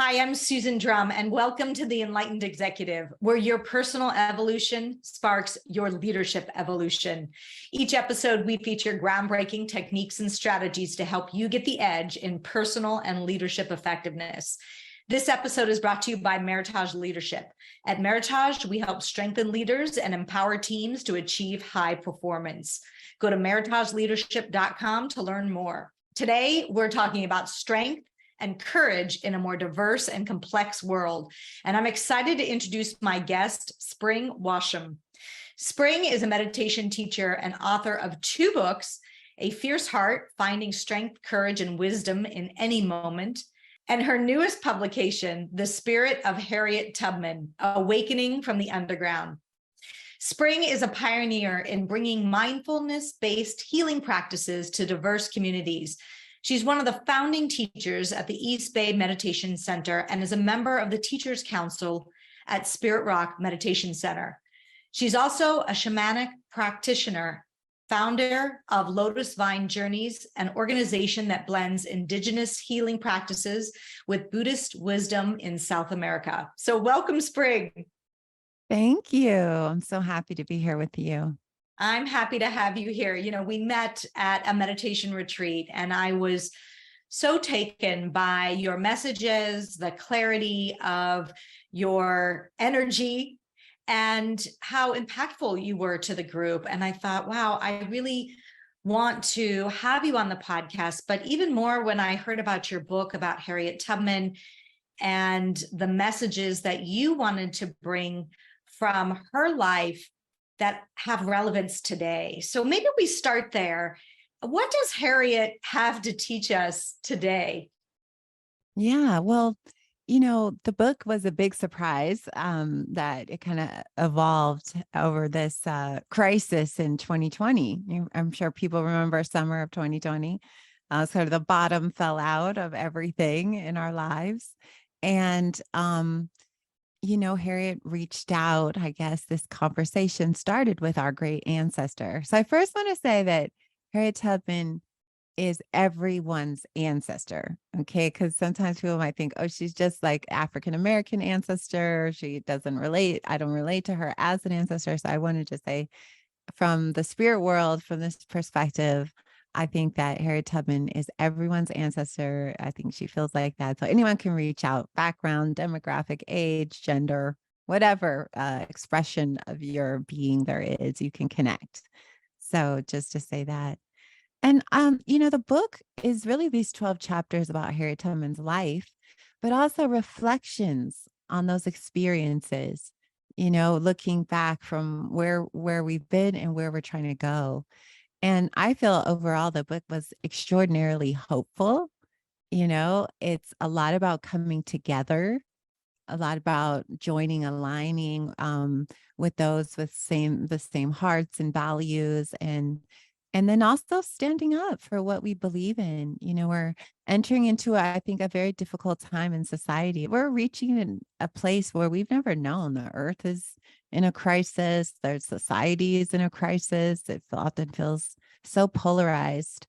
Hi, I'm Susan Drumm, and welcome to the Enlightened Executive, where your personal evolution sparks your leadership evolution. Each episode, we feature groundbreaking techniques and strategies to help you get the edge in personal and leadership effectiveness. This episode is brought to you by Meritage Leadership. At Meritage, we help strengthen leaders and empower teams to achieve high performance. Go to meritageleadership.com to learn more. Today, we're talking about strength and courage in a more diverse and complex world. And I'm excited to introduce my guest, Spring Washam. Spring is a meditation teacher and author of 2 books, A Fierce Heart, Finding Strength, Courage, and Wisdom in Any Moment, and her newest publication, The Spirit of Harriet Tubman, Awakening from the Underground. Spring is a pioneer in bringing mindfulness-based healing practices to diverse communities. She's one of the founding teachers at the East Bay Meditation Center and is a member of the Teachers Council at Spirit Rock Meditation Center. She's also a shamanic practitioner, founder of Lotus Vine Journeys, an organization that blends indigenous healing practices with Buddhist wisdom in South America. So welcome, Spring. Thank you. I'm so happy to be here with you. I'm happy to have you here. You know, we met at a meditation retreat and I was so taken by your messages, the clarity of your energy and how impactful you were to the group. And I thought, wow, I really want to have you on the podcast. But even more when I heard about your book about Harriet Tubman and the messages that you wanted to bring from her life that have relevance today. So maybe we start there. What does Harriet have to teach us today? Yeah, well, the book was a big surprise that it kind of evolved over this crisis in 2020. I'm sure people remember summer of 2020. Sort of the bottom fell out of everything in our lives. And Harriet reached out. I guess this conversation started with our great ancestor. So I first want to say that Harriet Tubman is everyone's ancestor. Okay. Because sometimes people might think, oh, she's just like African-American ancestor. She doesn't relate. I don't relate to her as an ancestor. So I wanted to say from the spirit world, from this perspective, I think that Harriet Tubman is everyone's ancestor. I think she feels like that. So anyone can reach out, background, demographic, age, gender, whatever expression of your being there is, you can connect. So just to say that. And, the book is really these 12 chapters about Harriet Tubman's life, but also reflections on those experiences, looking back from where we've been and where we're trying to go. And I feel overall the book was extraordinarily hopeful. It's a lot about coming together, a lot about joining, aligning with those with the same hearts and values, and then also standing up for what we believe in. We're entering into, I think, a very difficult time in society. We're reaching a place where we've never known. The earth is in a crisis. Their society is in a crisis. It often feels so polarized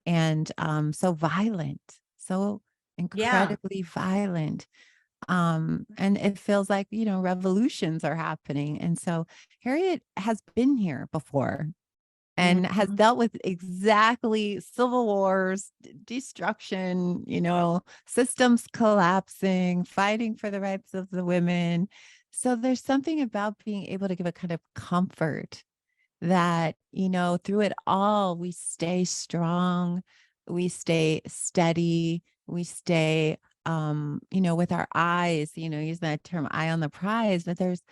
and so violent, so incredibly violent. And it feels like, revolutions are happening. And so Harriet has been here before and has dealt with exactly civil wars, destruction, systems collapsing, fighting for the rights of the women. So there's something about being able to give a kind of comfort that, through it all, we stay strong, we stay steady, we stay, with our eyes, using that term, eye on the prize, that there's,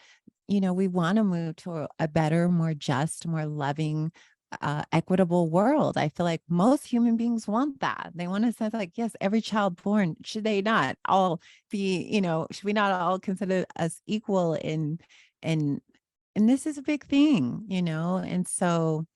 we want to move to a better, more just, more loving, equitable world. I feel like most human beings want that. They want to say like, yes, every child born, should they not all be, should we not all consider us equal and this is a big thing, and so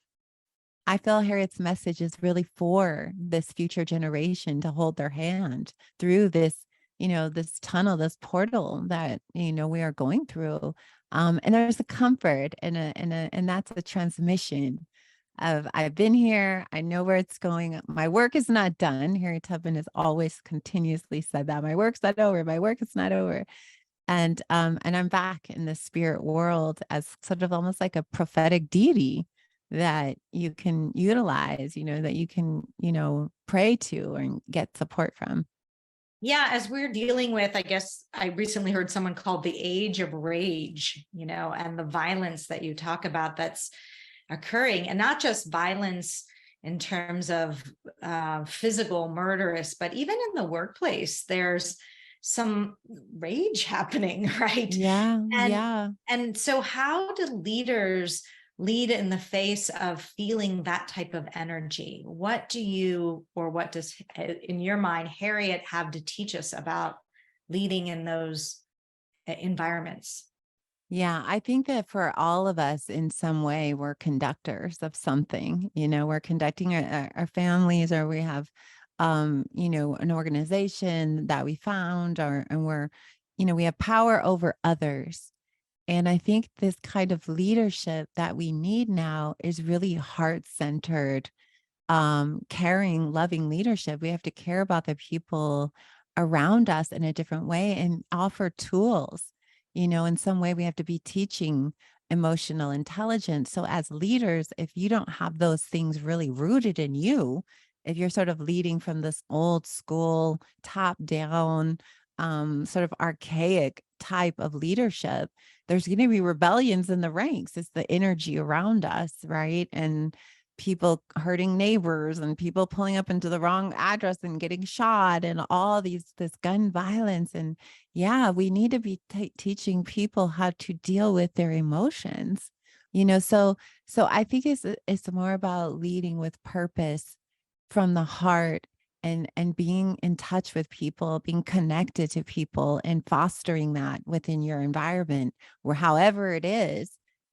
I feel Harriet's message is really for this future generation to hold their hand through this, this tunnel, this portal that, we are going through. And there's a comfort and that's a transmission of I've been here. I know where it's going. My work is not done. Harriet Tubman has always continuously said that my work's not over. My work is not over. And I'm back in the spirit world as sort of almost like a prophetic deity that you can utilize, that you can, pray to and get support from. Yeah, as we're dealing with, I guess I recently heard someone called the age of rage, and the violence that you talk about that's occurring, and not just violence in terms of physical murderous, but even in the workplace, there's some rage happening, right? Yeah, And yeah. and so how do leaders lead in the face of feeling that type of energy? What does, in your mind, Harriet have to teach us about leading in those environments? Yeah, I think that for all of us in some way, we're conductors of something, we're conducting our families, or we have, an organization that we found, and we're, we have power over others. And I think this kind of leadership that we need now is really heart-centered, caring, loving leadership. We have to care about the people around us in a different way and offer tools. In some way, we have to be teaching emotional intelligence. So, as leaders, if you don't have those things really rooted in you, if you're sort of leading from this old school, top down, sort of archaic type of leadership, there's going to be rebellions in the ranks. It's the energy around us, right? And people hurting neighbors and people pulling up into the wrong address and getting shot and all this gun violence. And yeah, we need to be teaching people how to deal with their emotions, so I think it's more about leading with purpose from the heart, and being in touch with people, being connected to people, and fostering that within your environment, or however it is.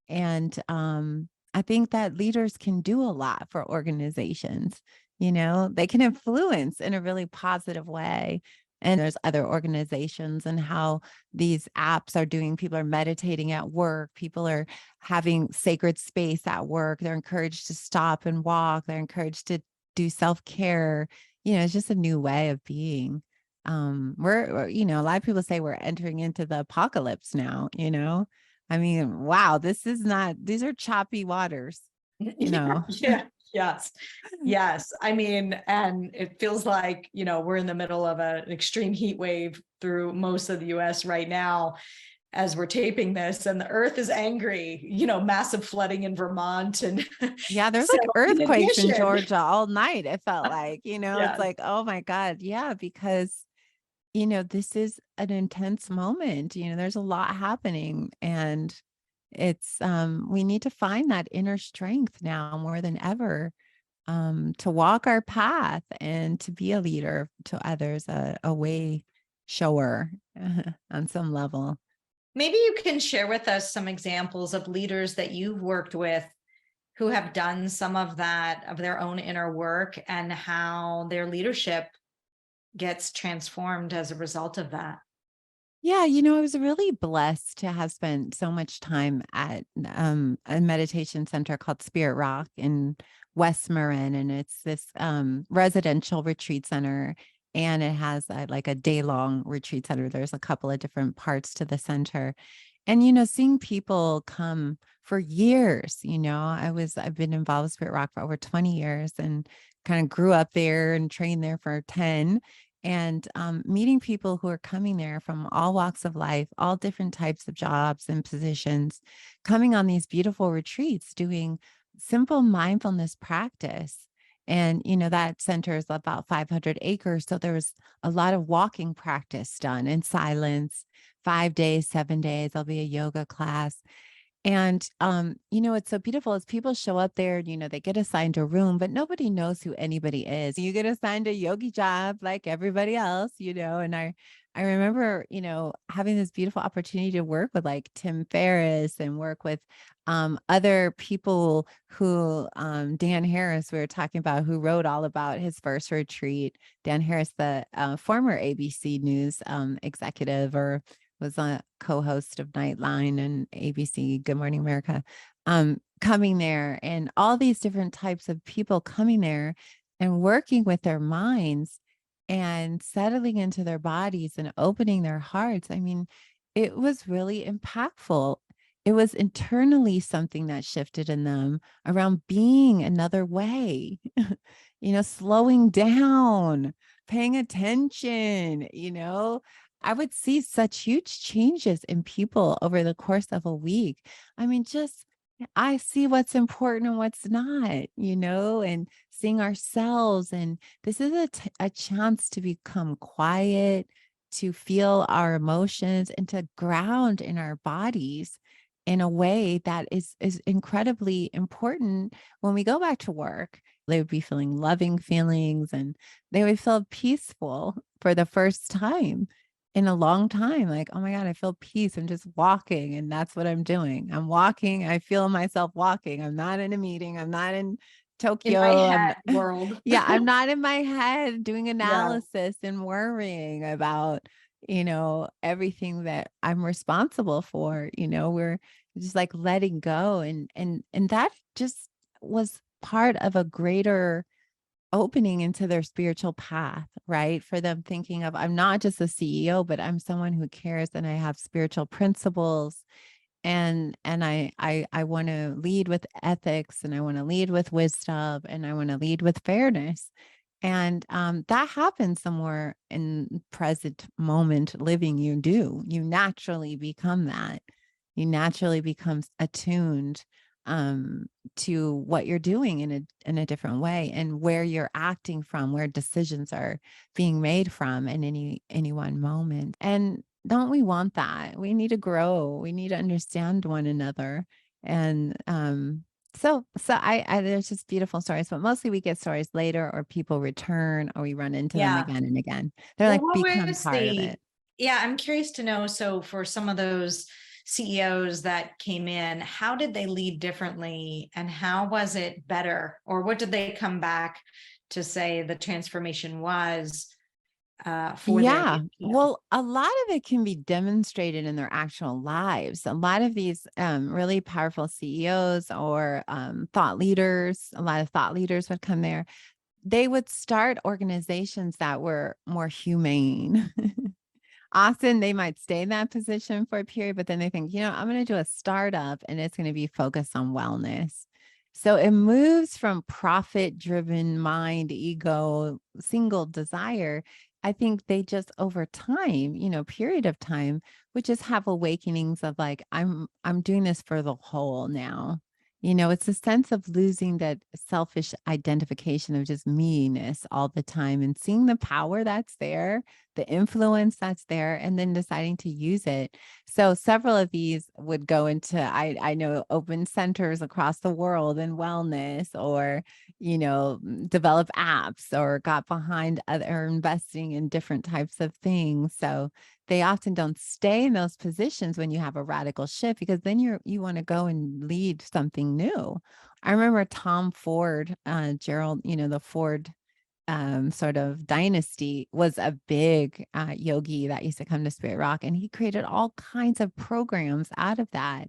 And I think that leaders can do a lot for organizations. They can influence in a really positive way. And there's other organizations, and how these apps are doing. People are meditating at work. People are having sacred space at work. They're encouraged to stop and walk. They're encouraged to do self-care. It's just a new way of being. A lot of people say we're entering into the apocalypse now. I mean, wow, these are choppy waters, Yeah, yes, yes. I mean, and it feels like, we're in the middle of an extreme heat wave through most of the US right now as we're taping this, and the earth is angry, massive flooding in Vermont. And Yeah, there's so like in earthquakes in addition, Georgia all night. It felt like, it's yeah, like, oh my God. Yeah, because this is an intense moment. There's a lot happening, and it's we need to find that inner strength now more than ever, to walk our path and to be a leader to others, a way shower on some level. maybe you can share with us some examples of leaders that you've worked with who have done some of that, of their own inner work, and how their leadership gets transformed as a result of that. Yeah, I was really blessed to have spent so much time at a meditation center called Spirit Rock in West Marin, and it's this residential retreat center, and it has like a day-long retreat center. There's a couple of different parts to the center, and seeing people come for years. I've been involved with Spirit Rock for over 20 years, and kind of grew up there and trained there for 10. And meeting people who are coming there from all walks of life, all different types of jobs and positions, coming on these beautiful retreats, doing simple mindfulness practice. And, that center is about 500 acres. So there was a lot of walking practice done in silence, 5 days, 7 days. There'll be a yoga class. And, what's so beautiful is people show up there, they get assigned a room, but nobody knows who anybody is. You get assigned a yogi job like everybody else, and I remember, having this beautiful opportunity to work with like Tim Ferriss, and work with other people who, Dan Harris, we were talking about, who wrote all about his first retreat. Dan Harris, the former ABC News executive, or was a co-host of Nightline and ABC Good Morning America, coming there and all these different types of people coming there and working with their minds and settling into their bodies and opening their hearts. I mean, it was really impactful. It was internally something that shifted in them around being another way, slowing down, paying attention, I would see such huge changes in people over the course of a week. I mean, just I see what's important and what's not, and seeing ourselves. And this is a chance to become quiet, to feel our emotions, and to ground in our bodies in a way that is incredibly important when we go back to work. They would be feeling loving feelings, and they would feel peaceful for the first time in a long time. Like, oh my God, I feel peace. I'm just walking, and that's what I'm doing. I'm walking. I feel myself walking. I'm not in a meeting. I'm not in In my Tokyo. head world. Yeah, I'm not in my head doing Yeah. analysis and worrying about, everything that I'm responsible for. We're just like letting go. And that just was part of a greater opening into their spiritual path, right? For them thinking of, I'm not just a CEO, but I'm someone who cares, and I have spiritual principles, and I want to lead with ethics, and I want to lead with wisdom, and I want to lead with fairness. And that happens somewhere in present moment living. You naturally become that. You naturally become attuned to what you're doing in a different way, and where you're acting from, where decisions are being made from in any one moment. And don't we want that? We need to grow. We need to understand one another. And so I there's just beautiful stories, but mostly we get stories later, or people return, or we run into them Yeah. again and again. They're Well, like what become was part of it. yeah, I'm curious to know. So for some of those CEOs that came in, how did they lead differently, and how was it better? Or what did they come back to say the transformation was for their Yeah. leadership? Well, a lot of it can be demonstrated in their actual lives. A lot of these really powerful CEOs or thought leaders, a lot of thought leaders would come there. They would start organizations that were more humane. Often they might stay in that position for a period, but then they think, I'm going to do a startup, and it's going to be focused on wellness. So it moves from profit driven mind, ego, single desire. I think they just over time, period of time, would just have awakenings of like, I'm doing this for the whole now. It's a sense of losing that selfish identification of just me-ness all the time, and seeing the power that's there, the influence that's there, and then deciding to use it. So several of these would go into, I know, open centers across the world in wellness, or, develop apps, or got behind other investing in different types of things. So they often don't stay in those positions when you have a radical shift, because then you want to go and lead something new. I remember Tom Ford, Gerald, the Ford sort of dynasty was a big yogi that used to come to Spirit Rock, and he created all kinds of programs out of that.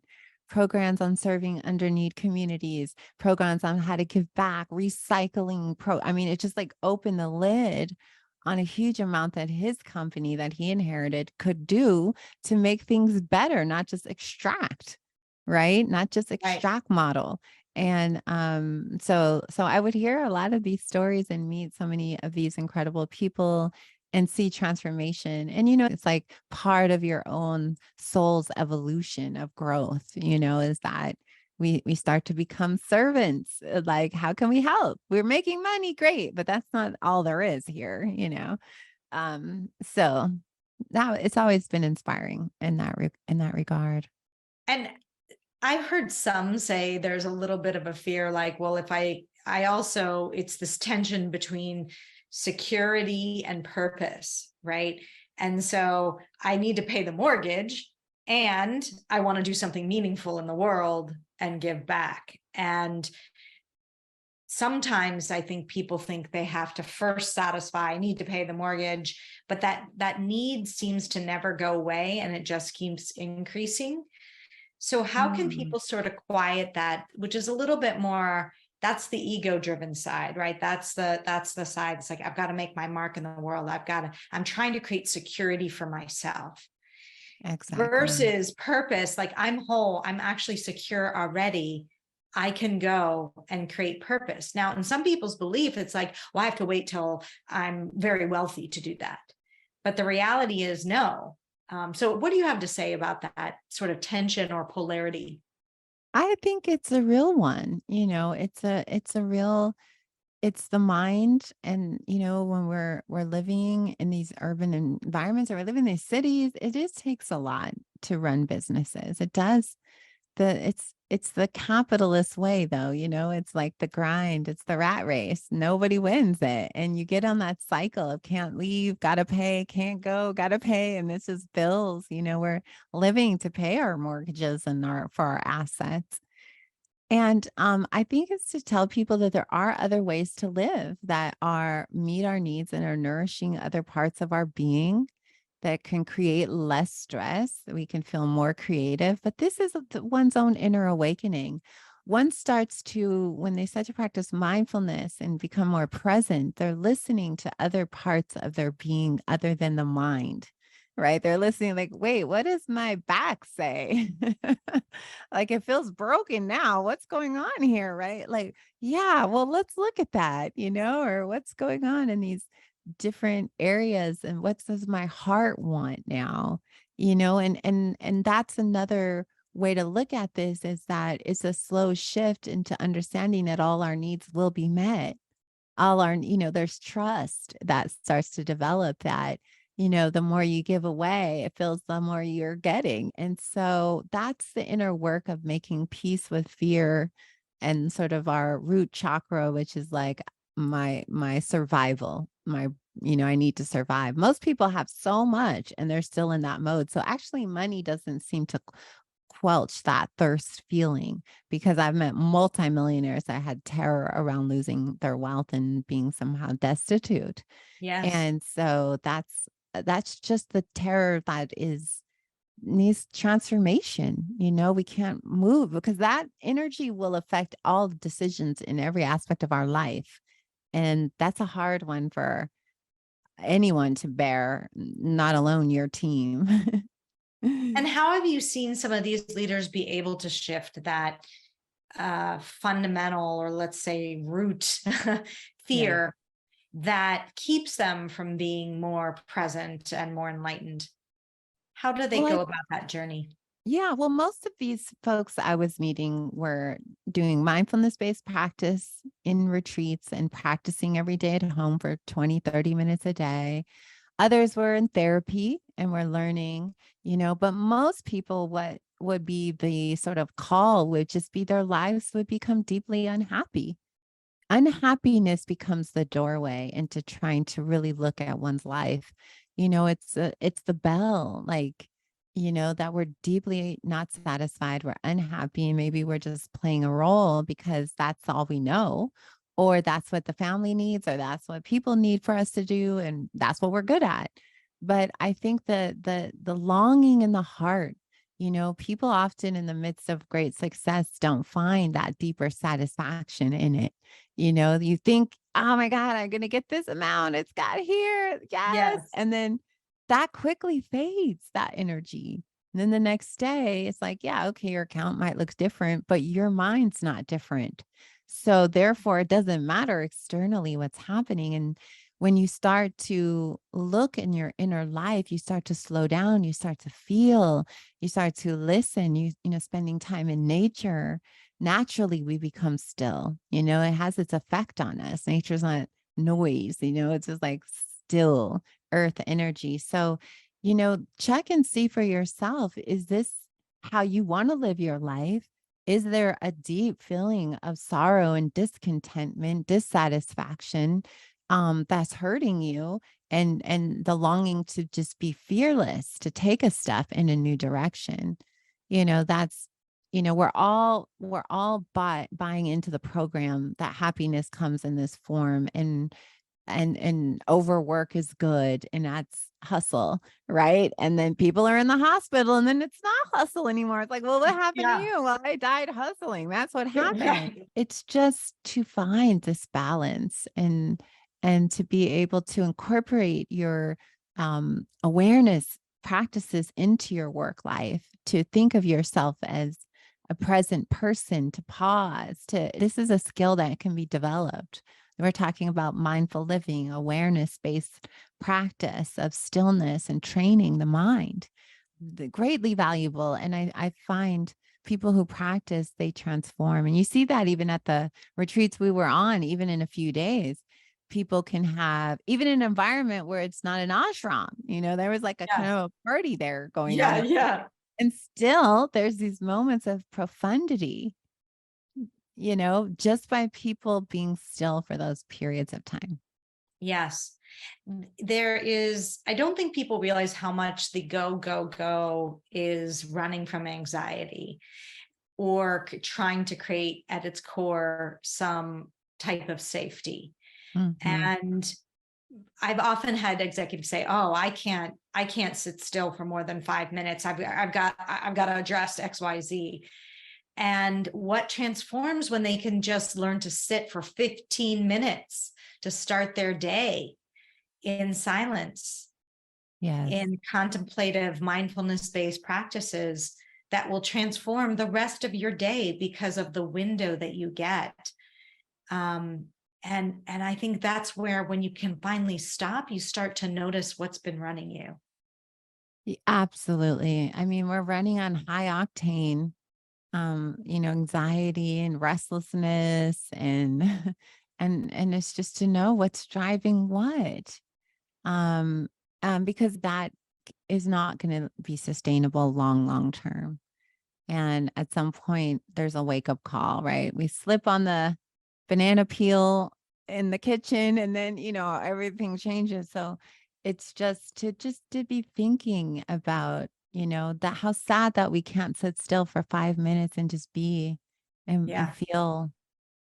Programs on serving underneath communities, programs on how to give back, recycling. I mean, it just like opened the lid on a huge amount that his company that he inherited could do to make things better, not just extract, right? Not just Right. extract model. And so I would hear a lot of these stories and meet so many of these incredible people and see transformation. And it's like part of your own soul's evolution of growth, is that we start to become servants. Like, how can we help? We're making money, great, but that's not all there is here. So that it's always been inspiring in that regard. And I've heard some say there's a little bit of a fear, like, well, if I also, it's this tension between security and purpose, right? And so I need to pay the mortgage, and I want to do something meaningful in the world and give back. And sometimes I think people think they have to first satisfy, I need to pay the mortgage, but that need seems to never go away, and it just keeps increasing. So how can people sort of quiet that, which is a little bit more, that's the ego driven side, right? That's the side. It's like, I've got to make my mark in the world. I'm trying to create security for myself Exactly. versus purpose. Like, I'm whole, I'm actually secure already. I can go and create purpose. Now, in some people's belief, it's like, well, I have to wait till I'm very wealthy to do that. But the reality is no. So what do you have to say about that sort of tension or polarity? I think it's a real one. It's a real, it's the mind. And, when we're living in these urban environments, or we live in these cities, it just takes a lot to run businesses. It does. It's the capitalist way, though. It's like the grind, it's the rat race. Nobody wins it. And you get on that cycle of can't leave, gotta pay, can't go, gotta pay. And it's just bills. We're living to pay our mortgages and for our assets. And I think it's to tell people that there are other ways to live that are meet our needs and are nourishing other parts of our being, that can create less stress, that we can feel more creative. But this is one's own inner awakening. One starts to, when they start to practice mindfulness and become more present, they're listening to other parts of their being other than the mind, right? They're listening like, wait, what does my back say? Like, it feels broken now. What's going on here? Right? Like, yeah, well, let's look at that, or what's going on in these different areas, and what does my heart want now, and that's another way to look at this, is that it's a slow shift into understanding that all our needs will be met. All our, there's trust that starts to develop, that the more you give away, it feels the more you're getting. And so that's the inner work of making peace with fear and sort of our root chakra, which is like my survival, I need to survive. Most people have so much and they're still in that mode. So actually money doesn't seem to quelch that thirst feeling, because I've met multimillionaires that had terror around losing their wealth and being somehow destitute. Yes. And so that's just the terror that needs transformation. We can't move, because that energy will affect all decisions in every aspect of our life. And that's a hard one for anyone to bear, not alone your team. And how have you seen some of these leaders be able to shift that fundamental, or let's say root Yeah. fear that keeps them from being more present and more enlightened? How do they Well, go about that journey? yeah, well, most of these folks I was meeting were doing mindfulness-based practice in retreats and practicing every day at home for 20, 30 minutes a day. Others were in therapy and were learning, but most people, what would be the sort of call would just be their lives would become deeply unhappy. Unhappiness becomes the doorway into trying to really look at one's life. It's the bell, like, that we're deeply not satisfied, we're unhappy, and maybe we're just playing a role because that's all we know, or that's what the family needs, or that's what people need for us to do, and that's what we're good at. But I think the longing in the heart, people often in the midst of great success don't find that deeper satisfaction in it. You think, oh my God, I'm going to get this amount. It's got here. Yes. Yes. And then that quickly fades, that energy. And then the next day, it's like, yeah, okay, your account might look different, but your mind's not different. So therefore, it doesn't matter externally what's happening. And when you start to look in your inner life, you start to slow down, you start to feel, you start to listen, spending time in nature, naturally we become still. It has its effect on us. Nature's not noise, it's just like still earth energy. So, check and see for yourself, is this how you want to live your life? Is there a deep feeling of sorrow and discontentment, dissatisfaction, that's hurting you, and the longing to just be fearless, to take a step in a new direction? That's, we're all buying into the program that happiness comes in this form. And and overwork is good, and that's hustle, right? And then people are in the hospital, and then it's not hustle anymore. It's like, well, what happened to Yeah. you? Well, I died hustling. That's what happened. Right. It's just to find this balance and to be able to incorporate your awareness practices into your work life, to think of yourself as a present person, to pause, to this is a skill that can be developed. We're talking about mindful living, awareness-based practice of stillness and training the mind. Greatly valuable. And I find people who practice, they transform. And you see that even at the retreats we were on, even in a few days, people can have even an environment where it's not an ashram. There was like a kind Yes. of a party there going Yeah. on. Yeah. And still there's these moments of profundity, just by people being still for those periods of time. Yes. I don't think people realize how much the go, go, go is running from anxiety or trying to create at its core some type of safety. Mhm. And I've often had executives say, "Oh, I can't sit still for more than 5 minutes. I've got to address X, Y, Z." And what transforms when they can just learn to sit for 15 minutes to start their day in silence, Yes. in contemplative mindfulness-based practices that will transform the rest of your day because of the window that you get. Um, and I think that's where, when you can finally stop, you start to notice what's been running you. Absolutely. I mean, we're running on high octane, anxiety and restlessness and and it's just to know what's driving what. Um, because that is not going to be sustainable long term. And at some point, there's a wake up call, right? We slip on the banana peel in the kitchen, and then, everything changes. So it's just to be thinking about, that how sad that we can't sit still for 5 minutes and just be and Yeah. feel.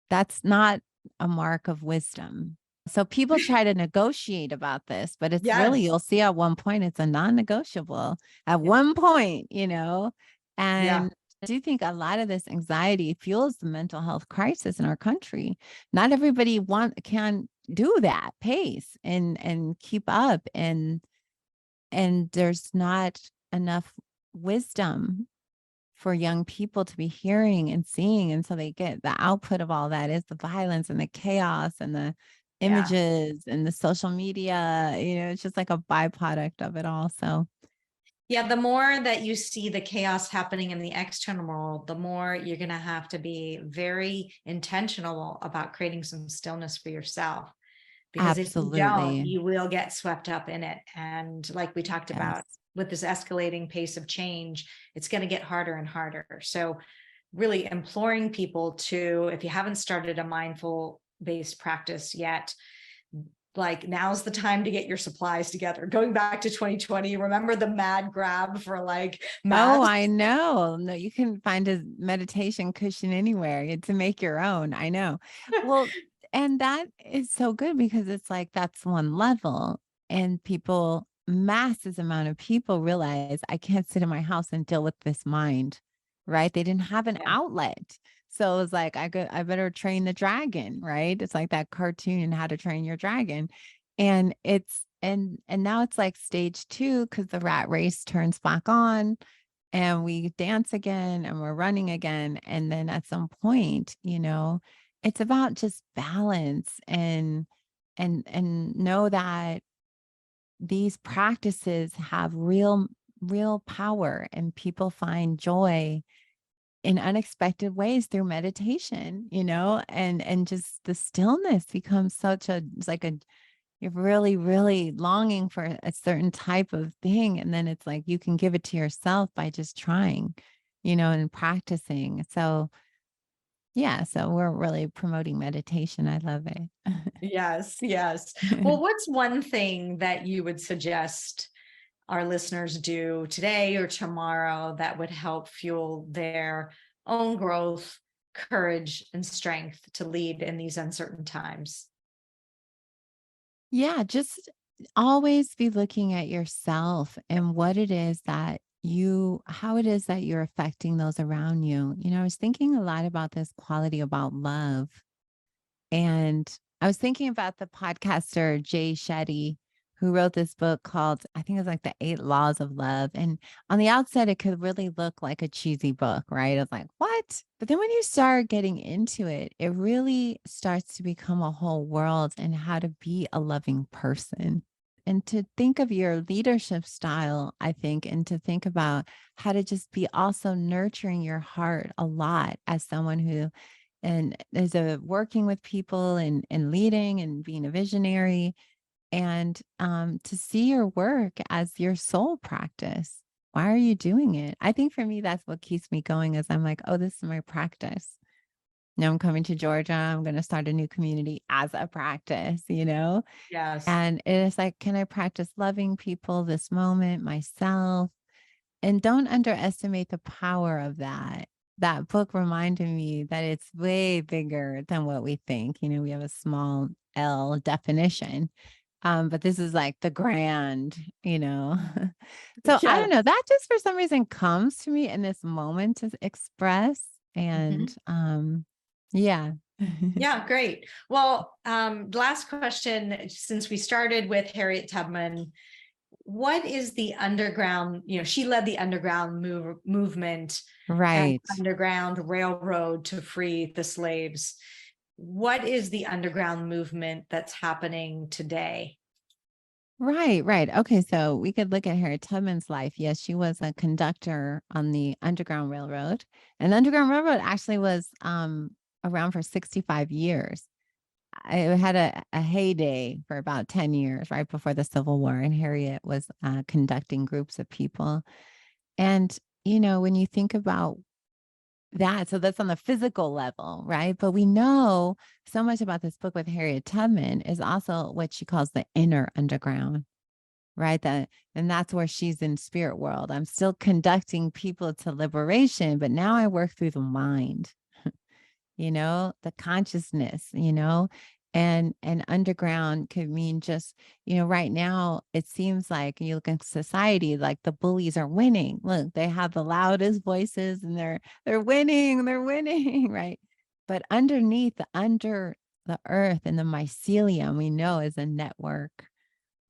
That's not a mark of wisdom. So people try to negotiate about this, but it's really, Yes. you'll see at one point it's a non-negotiable at one point, Yeah. and I do think a lot of this anxiety fuels the mental health crisis in our country. Not everybody can do that pace and keep up, and there's not enough wisdom for young people to be hearing and seeing. And so they get the output of all that is the violence and the chaos and the Yeah. images and the social media. It's just like a byproduct of it all. So Yeah. The more that you see the chaos happening in the external world, the more you're going to have to be very intentional about creating some stillness for yourself. Because if you don't, absolutely. you will get swept up in it. And like we talked about, Yes. with this escalating pace of change, it's going to get harder and harder. So really imploring people to, if you haven't started a mindful based practice yet, like, now's the time to get your supplies together. Going back to 2020, remember the mad grab for like Oh, mats? I know. No, you can find a meditation cushion anywhere to make your own. I know. Well, and that is so good because it's like that's one level, and people, masses amount of people realize I can't sit in my house and deal with this mind, right? They didn't have an Yeah. outlet. So it was like I better train the dragon, right? It's like that cartoon, How to Train Your Dragon. And it's and now it's like stage 2 because the rat race turns back on and we dance again and we're running again. And then at some point, it's about just balance and know that these practices have real power, and people find joy in unexpected ways through meditation, and just the stillness becomes it's like you're really longing for a certain type of thing. And then it's like you can give it to yourself by just trying, and practicing. So, yeah. So we're really promoting meditation. I love Yes. Yes. it. Well, what's one thing that you would suggest our listeners do today or tomorrow that would help fuel their own growth, courage, and strength to lead in these uncertain times? Yeah, just always be looking at yourself and what it is that how it is that you're affecting those around you. I was thinking a lot about this quality about love. And I was thinking about the podcaster Jay Shetty, who wrote this book called, I think it's like The 8 Laws of Love. And on the outset, it could really look like a cheesy book, right? It's like, what? But then when you start getting into it, it really starts to become a whole world and how to be a loving person. And to think of your leadership style, I think, and to think about how to just be also nurturing your heart a lot as someone who and is a working with people and leading and being a visionary and to see your work as your soul practice. Why are you doing it? I think for me, that's what keeps me going is I'm like, oh, this is my practice. Now I'm coming to Georgia. I'm going to start a new community as a practice. Yes. And it is like, can I practice loving people this moment, myself? And don't underestimate the power of that. That book reminded me that it's way bigger than what we think. We have a small L definition. But this is like the grand. So I don't Yes. know. That just for some reason comes to me in this moment to express. And Mhm. yeah. Yeah, great. Well, last question, since we started with Harriet Tubman, what is the underground, she led the underground movement and Right. underground railroad to free the slaves. What is the underground movement that's happening today? Right, right. Okay, so we could look at Harriet Tubman's life. Yes, she was a conductor on the Underground Railroad. And the Underground Railroad actually was around for 65 years. It had a heyday for about 10 years, right before the Civil War. And Harriet was conducting groups of people. And, when you think about that, so that's on the physical level, right? But we know so much about this book with Harriet Tubman is also what she calls the inner underground, right? And that's where she's in spirit world. I'm still conducting people to liberation, but now I work through the mind, the consciousness. And underground could mean just, right now it seems like you look at society, like the bullies are winning. Look, they have the loudest voices and they're winning, right? But under the earth and the mycelium, we know is a network,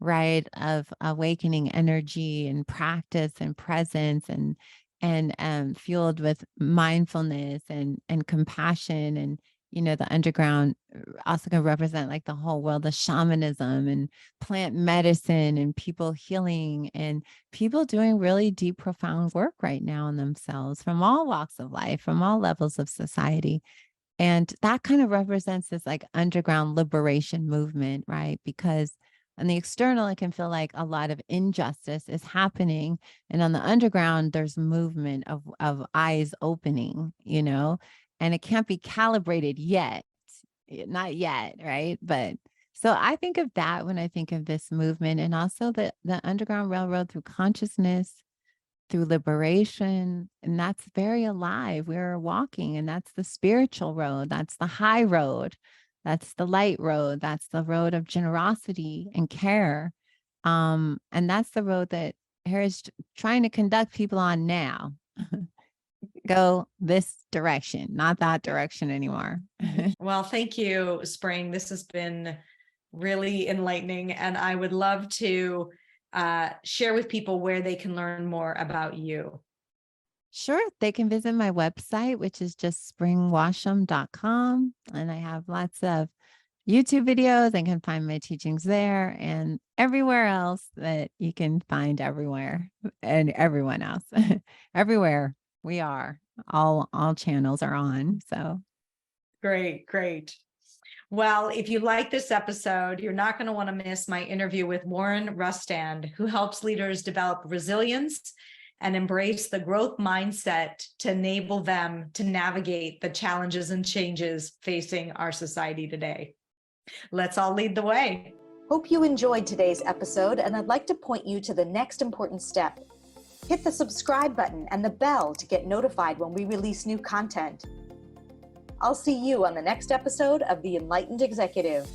right, of awakening energy and practice and presence and fueled with mindfulness and compassion. And the underground also can represent like the whole world of shamanism and plant medicine and people healing and people doing really deep profound work right now in themselves from all walks of life, from all levels of society. And that kind of represents this like underground liberation movement, right? Because on the external, it can feel like a lot of injustice is happening. And on the underground, there's movement of eyes opening, and it can't be calibrated yet. Not yet, right? But so I think of that when I think of this movement and also the Underground Railroad through consciousness, through liberation. And that's very alive. We're walking, and that's the spiritual road. That's the high road. That's the light road. That's the road of generosity and care. And that's the road that Harry's trying to conduct people on now. Go this direction, not that direction anymore. Well, thank you, Spring. This has been really enlightening, and I would love to share with people where they can learn more about you. Sure. They can visit my website, which is just springwasham.com. And I have lots of YouTube videos. They can find my teachings there and everywhere else that you can find everywhere and everyone else. Everywhere we are, all channels are on. So Great, great. Well, if you like this episode, you're not going to want to miss my interview with Warren Rustand, who helps leaders develop resilience and embrace the growth mindset to enable them to navigate the challenges and changes facing our society today. Let's all lead the way. Hope you enjoyed today's episode, and I'd like to point you to the next important step. Hit the subscribe button and the bell to get notified when we release new content. I'll see you on the next episode of The Enlightened Executive.